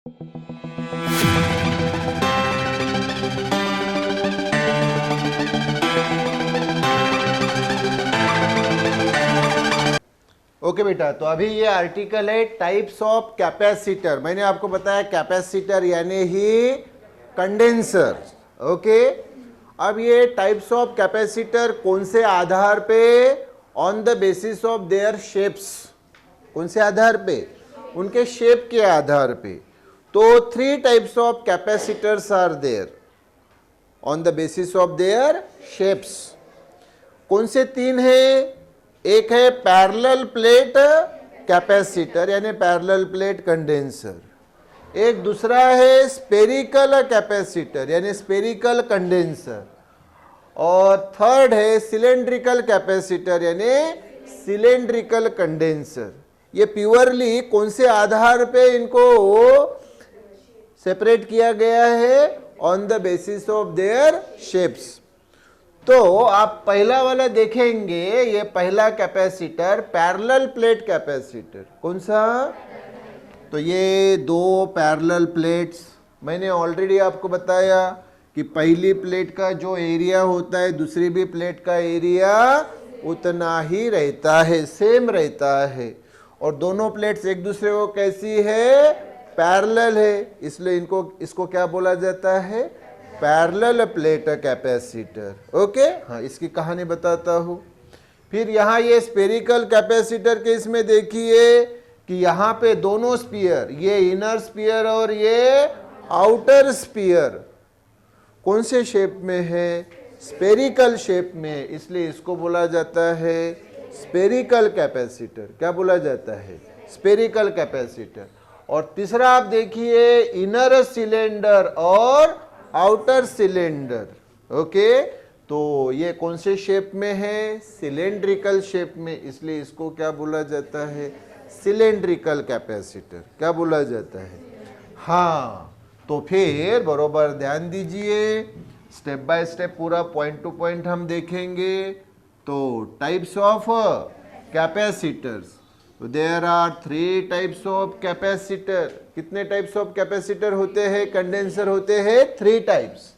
Okay बेटा, तो अभी ये आर्टिकल है टाइप्स ऑफ कैपेसिटर। मैंने आपको बताया कैपेसिटर यानी ही कंडेंसर। ओके, अब ये टाइप्स ऑफ कैपेसिटर कौन से आधार पे? On the basis of their shapes. कौन से आधार पे? उनके शेप के आधार पे। तो 3 types of capacitors are there on the basis of their shapes. कौन से 3 है? एक है पैरेलल प्लेट कैपेसिटर यानी पैरेलल प्लेट कंडेंसर, एक दूसरा है स्पेरिकल कैपेसिटर यानी स्पेरिकल कंडेंसर, और थर्ड है सिलेंड्रिकल कैपेसिटर यानी सिलेंड्रिकल कंडेंसर। ये प्योरली कौन से आधार पे इनको सेपरेट किया गया है? On the basis of their shapes. तो आप पहला वाला देखेंगे, ये पहला कैपेसिटर पैरेलल प्लेट कैपेसिटर। कौन सा? तो ये 2 पैरेलल प्लेट्स, मैंने ऑलरेडी आपको बताया कि पहली प्लेट का जो एरिया होता है दूसरी भी प्लेट का एरिया उतना ही रहता है, सेम रहता है। और दोनों प्लेट्स एक दूसरे को कैसी है? पैरेलल है, इसलिए इसको क्या बोला जाता है? Parallel plate capacitor. ओके, हाँ, इसकी कहानी बताता हूं। फिर यहाँ ये स्पेरिकल कैपेसिटर के इसमें देखिए कि यहाँ पे दोनों स्पीयर, ये इनर स्पीयर और ये आउटर स्पीयर कौन से शेप में है? स्पेरिकल शेप में, इसलिए इसको बोला जाता है स्पेरिकल कैपेसिटर। क्या बोला जाता है? Spherical capacitor. और तीसरा आप देखिए इनर सिलेंडर और आउटर सिलेंडर। ओके, तो ये कौन से शेप में है? सिलेंड्रिकल शेप में, इसलिए इसको क्या बोला जाता है? Cylindrical capacitor. क्या बोला जाता है? हाँ, तो फिर बरोबर ध्यान दीजिए, स्टेप बाय स्टेप पूरा पॉइंट टू पॉइंट हम देखेंगे। तो types of capacitors, there are 3 types of capacitor. कितने टाइप्स ऑफ कैपेसिटर होते हैं? कंडेंसर होते हैं 3 types,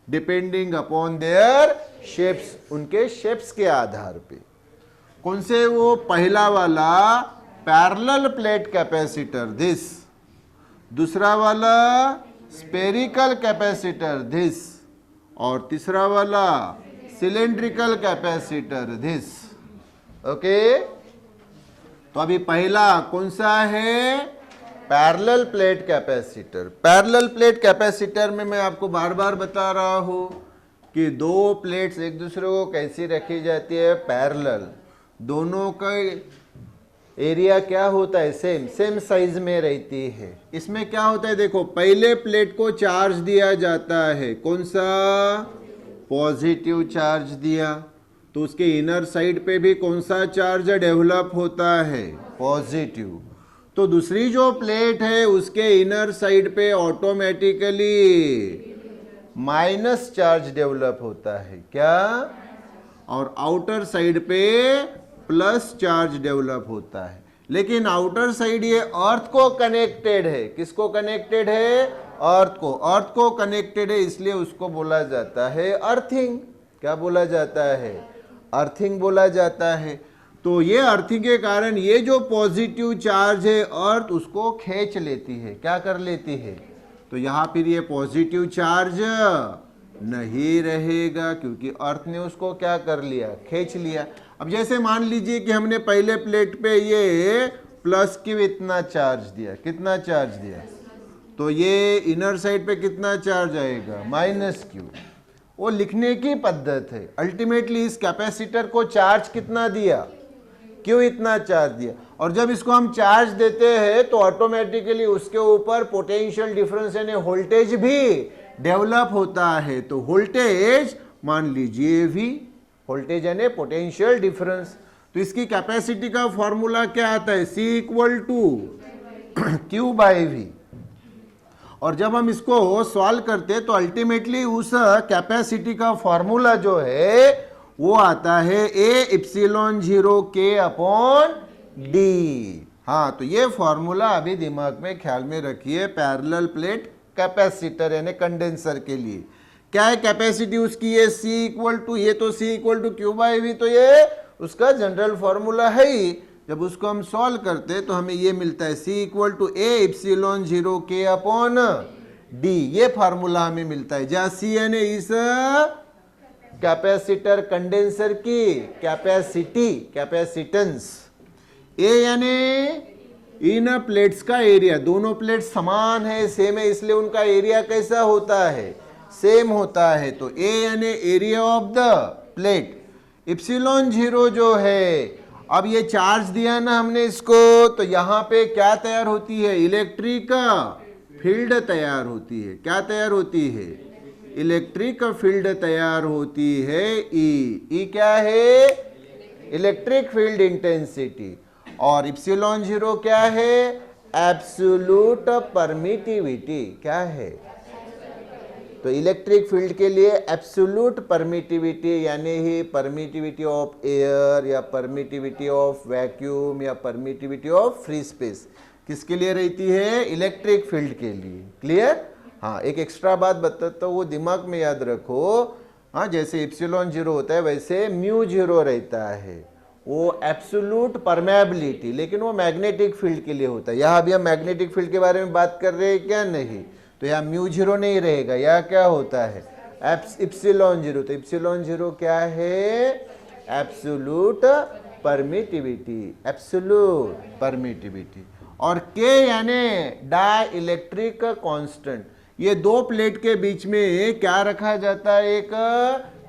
depending upon their shapes, उनके शेप्स के आधार पे। कौन से? वो पहला वाला पैरेलल प्लेट कैपेसिटर दिस, दूसरा वाला स्पेरिकल कैपेसिटर दिस, और तीसरा वाला सिलेंड्रिकल कैपेसिटर दिस। ओके, तो अभी पहला कौन सा है? Parallel plate capacitor. Parallel plate capacitor में मैं आपको बार बार बता रहा हूं कि 2 प्लेट्स एक दूसरे को कैसी रखी जाती है? पैरेलल। दोनों का एरिया क्या होता है? सेम साइज में रहती है। इसमें क्या होता है? देखो, पहले प्लेट को चार्ज दिया जाता है। कौन सा? पॉजिटिव चार्ज दिया, तो उसके इनर साइड पे भी कौन सा चार्ज डेवलप होता है? पॉजिटिव। तो दूसरी जो प्लेट है उसके इनर साइड पे ऑटोमेटिकली माइनस चार्ज डेवलप होता है। क्या? और आउटर साइड पे प्लस चार्ज डेवलप होता है। लेकिन आउटर साइड ये अर्थ को कनेक्टेड है। किसको कनेक्टेड है? अर्थ को। अर्थ को कनेक्टेड है, इसलिए उसको बोला जाता है अर्थिंग। क्या बोला जाता है? अर्थिंग बोला जाता है। तो ये अर्थिंग के कारण ये जो पॉजिटिव चार्ज है अर्थ उसको खींच लेती है। क्या कर लेती है? तो यहाँ फिर ये पॉजिटिव चार्ज नहीं रहेगा, क्योंकि अर्थ ने उसको क्या कर लिया? खींच लिया। अब जैसे मान लीजिए कि हमने पहले प्लेट पे ये प्लस क्यू इतना चार्ज दिया। कितना चार्ज दिया? तो ये इनर साइड पे कितना चार्ज आएगा? Minus Q. वो लिखने की पद्धत है। अल्टीमेटली इस कैपेसिटर को चार्ज कितना दिया? क्यों इतना चार्ज दिया। और जब इसको हम चार्ज देते हैं तो ऑटोमेटिकली उसके ऊपर पोटेंशियल डिफरेंस यानी वोल्टेज भी डेवलप होता है। तो वोल्टेज मान लीजिए V, वोल्टेज यानी पोटेंशियल डिफरेंस। तो इसकी कैपेसिटी का फॉर्मूला क्या आता है? C equal to Q by V। और जब हम इसको सॉल्व करते हैं तो अल्टीमेटली उस कैपेसिटी का फॉर्मूला जो है वो आता है A epsilon 0 K upon D। हाँ, तो ये फॉर्मूला अभी दिमाग में ख्याल में रखिए पैरेलल प्लेट कैपेसिटर यानी कंडेंसर के लिए। क्या है कैपेसिटी उसकी? ये C इक्वल टू, ये तो C equal to Q by V, तो ये उसका जनरल फॉर्मूला है ही। जब उसको हम सॉल्व करते हैं तो हमें ये मिलता है C equal to A epsilon 0 K upon D, ये फार्मूला हमें मिलता है, जहाँ C यानी इस कैपेसिटर कंडेंसर की कैपेसिटी, कैपेसिटेंस, ए यानी इन प्लेट्स का एरिया, दोनों प्लेट समान है, सेम है, इसलिए उनका एरिया कैसा होता है? सेम होता है। तो ए यानी area of the plate, epsilon 0 जो है, अब ये चार्ज दिया ना हमने इसको, तो यहाँ पे क्या तैयार होती है? इलेक्ट्रिक फील्ड तैयार होती है। क्या तैयार होती है? इलेक्ट्रिक फील्ड तैयार होती है। ई क्या है? Electric field intensity. और इप्सिलॉन 0 क्या है? Absolute permittivity. क्या है? तो इलेक्ट्रिक फील्ड के लिए एब्सोल्यूट परमिटिविटी यानी ही परमिटिविटी ऑफ एयर या परमिटिविटी ऑफ वैक्यूम या परमिटिविटी ऑफ फ्री स्पेस किसके लिए रहती है? इलेक्ट्रिक फील्ड के लिए। क्लियर? हाँ, एक एक्स्ट्रा बात बताता हूँ, वो दिमाग में याद रखो। हाँ, जैसे इप्सिलॉन 0 होता है वैसे म्यू 0 रहता है, वो एब्सोल्यूट परमेबिलिटी, लेकिन वो मैग्नेटिक फील्ड के लिए होता है। यहाँ अभी हम मैग्नेटिक फील्ड के बारे में बात कर रहे हैं क्या? नहीं। तो यहाँ म्यू 0 नहीं रहेगा, यहाँ क्या होता है? इप्सिलॉन 0। तो इप्सिलॉन 0 क्या है? Absolute permittivity, absolute permittivity. और के यानी डाई इलेक्ट्रिक कांस्टेंट। ये दो प्लेट के बीच में क्या रखा जाता है? एक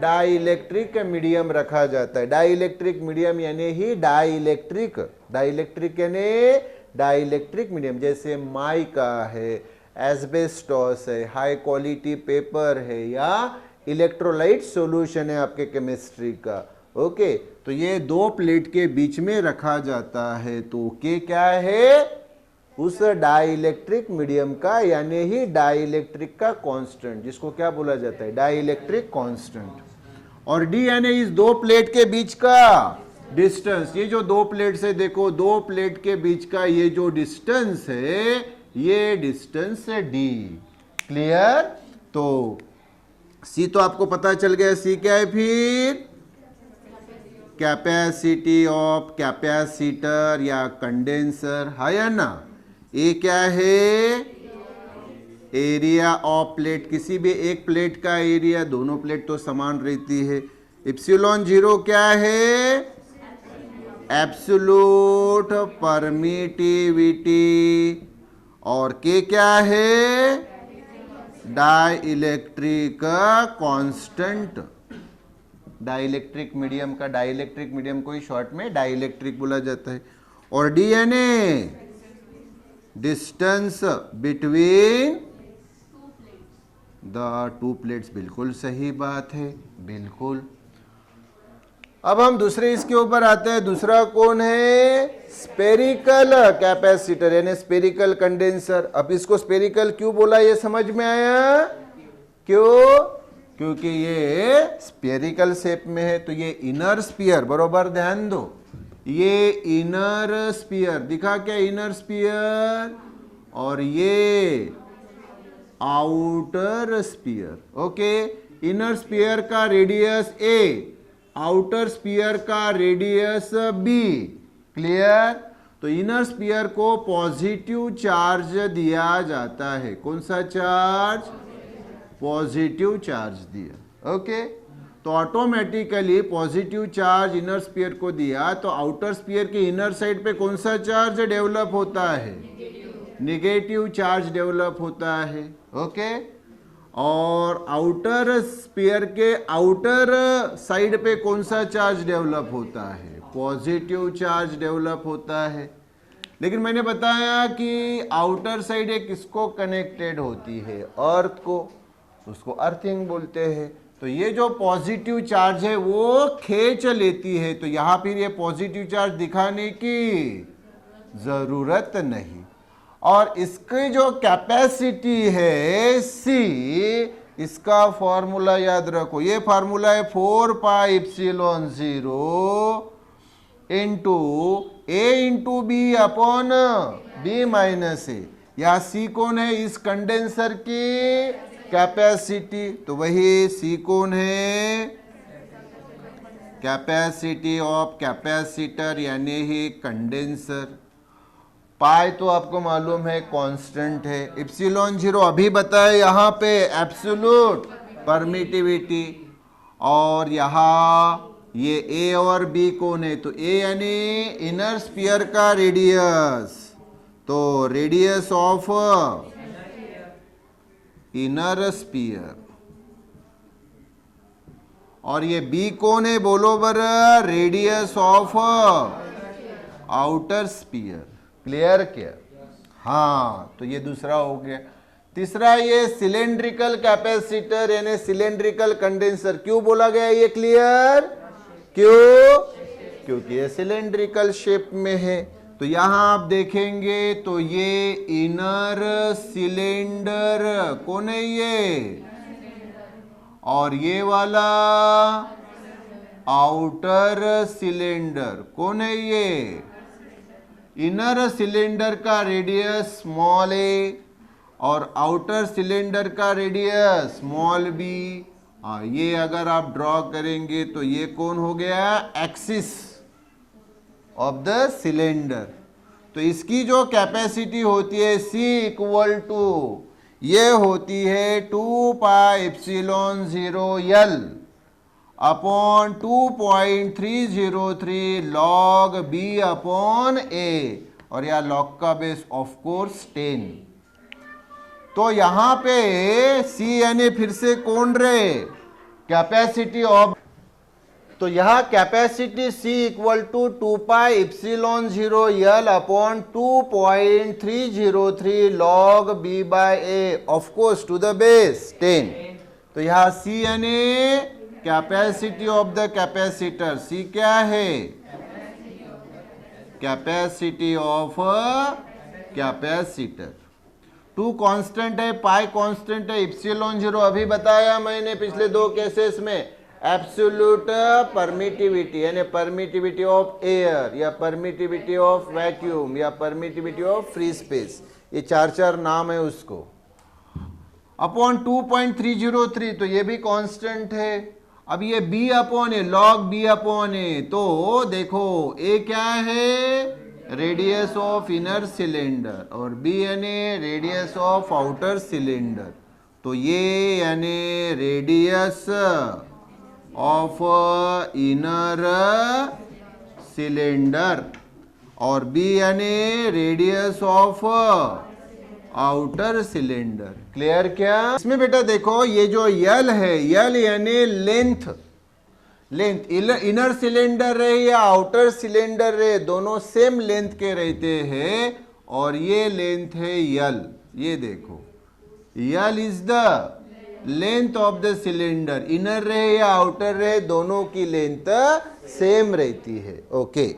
डाई इलेक्ट्रिक मीडियम रखा जाता है। डाई इलेक्ट्रिक मीडियम यानी ही डाई इलेक्ट्रिक, डाई इलेक्ट्रिक यानी डाई इलेक्ट्रिक मीडियम, जैसे माइका है, एस्बेस्टॉस है, हाई क्वालिटी पेपर है, या इलेक्ट्रोलाइट सॉल्यूशन है आपके केमिस्ट्री का। ओके, तो ये दो प्लेट के बीच में रखा जाता है। तो के क्या है? उस डाई इलेक्ट्रिक मीडियम का यानी ही डाई इलेक्ट्रिक का कांस्टेंट, जिसको क्या बोला जाता है? Dielectric constant. और डी यानी इस दो प्लेट के बीच का डिस्टेंस। ये जो दो प्लेट से देखो, दो प्लेट के बीच का ये जो डिस्टेंस है, ये डिस्टेंस है डी। क्लियर? तो सी तो आपको पता चल गया, सी क्या है फिर? कैपेसिटी ऑफ कैपेसिटर या कंडेंसर है या ना। ए क्या है? एरिया ऑफ प्लेट, किसी भी एक प्लेट का एरिया, दोनों प्लेट तो समान रहती है। इप्सिलॉन 0 क्या है? Absolute permittivity. और के क्या है? Dielectric constant. Dielectric medium का, डाई इलेक्ट्रिक मीडियम को ही शॉर्ट में डाई इलेक्ट्रिक बोला जाता है। और डी यानी distance between the two plates. बिल्कुल सही बात है, बिल्कुल। अब हम दूसरे इसके ऊपर आते हैं। दूसरा कौन है? स्पेरिकल कैपेसिटर यानी स्पेरिकल कंडेंसर। अब इसको स्पेरिकल क्यों बोला, ये समझ में आया? क्यों? क्योंकि ये स्पेरिकल शेप में है। तो ये इनर स्पीयर, बरोबर ध्यान दो, ये इनर स्पीयर दिखा क्या? Inner sphere. और ये outer sphere. Okay, inner sphere का रेडियस ए, आउटर स्पीयर का रेडियस बी। क्लियर? तो इनर स्पीयर को पॉजिटिव चार्ज दिया जाता है। कौन सा चार्ज? पॉजिटिव चार्ज दिया। ओके, तो automatically positive charge inner sphere को दिया, तो आउटर स्पीयर के इनर साइड पे कौन सा चार्ज डेवलप होता है? नेगेटिव चार्ज डेवलप होता है। ओके, और आउटर स्पीयर के आउटर साइड पे कौन सा चार्ज डेवलप होता है? पॉजिटिव चार्ज डेवलप होता है। लेकिन मैंने बताया कि आउटर साइड एक किसको कनेक्टेड होती है? अर्थ को, उसको अर्थिंग बोलते हैं। तो ये जो पॉजिटिव चार्ज है वो खींच लेती है, तो यहां फिर ये पॉजिटिव चार्ज दिखाने की जरूरत नहीं। और इसकी जो कैपेसिटी है सी, इसका फॉर्मूला याद रखो। ये फॉर्मूला है 4 pi epsilon 0 into A into B upon B minus A. या सी कौन है इस कंडेंसर की कैपेसिटी, तो वही सी कौन है कैपेसिटी ऑफ कैपेसिटर यानी ही कंडेंसर। पाई तो आपको मालूम है कांस्टेंट है, इप्सिलॉन जीरो अभी बताए यहाँ पे एब्सोल्यूट परमिटिविटी, और यहाँ ये ए और बी कौन है, तो ए यानी इनर स्फीयर का रेडियस, तो रेडियस ऑफ इनर स्फीयर, और ये बी कौन है बोलो बर, radius of outer sphere. Clear क्या? हाँ, तो ये दूसरा हो गया। तीसरा ये सिलेंड्रिकल कैपेसिटर यानी सिलेंड्रिकल कंडेंसर। क्यों बोला गया ये क्लियर? क्यों? क्योंकि ये सिलेंड्रिकल शेप में है। तो यहां आप देखेंगे तो ये इनर सिलेंडर कौन है ये, और ये वाला आउटर सिलेंडर कौन है ये। इनर सिलेंडर का रेडियस स्मॉल ए और आउटर सिलेंडर का रेडियस स्मॉल बी। ये अगर आप ड्रॉ करेंगे तो ये कौन हो गया, एक्सिस ऑफ द सिलेंडर। तो इसकी जो कैपेसिटी होती है C इक्वल टू ये होती है 2 pi epsilon 0 L upon 2.303 log B upon A, और यह लॉग का बेस ऑफ कोर्स 10। तो यहां पे C यानी फिर से कौन रहे, कैपेसिटी ऑफ, तो यह capacity C equal to 2 pi epsilon 0 L upon 2.303 log B by A of course to the base 10। तो यह C यानी capacity of the capacitor. C क्या है, कैपेसिटी ऑफ कैपेसिटर। 2 कांस्टेंट है, पाई कांस्टेंट है, इप्सिलॉन 0 अभी बताया मैंने पिछले 2 केसेस में। एब्सोल्यूट परमिटिविटी यानी परमिटिविटी ऑफ एयर या परमिटिविटी ऑफ वैक्यूम या परमिटिविटी ऑफ फ्री स्पेस, ये 4 नाम है उसको। अपॉन 2.303, तो ये भी कांस्टेंट है। अब ये B अपॉन ए, लॉग B अपॉन ए, तो देखो A क्या है, रेडियस ऑफ इनर सिलेंडर, और B यानी रेडियस ऑफ आउटर सिलेंडर। तो ये यानी रेडियस ऑफ इनर सिलेंडर और B यानी radius of outer cylinder. Clear क्या? इसमें बेटा देखो ये जो L है, L यानी लेंथ, लेंथ इनर सिलेंडर रहे या आउटर सिलेंडर रहे दोनों सेम लेंथ के रहते हैं, और ये लेंथ है L। ये देखो L is the length of the cylinder, inner रहे या आउटर रहे दोनों की लेंथ सेम रहती है। ओके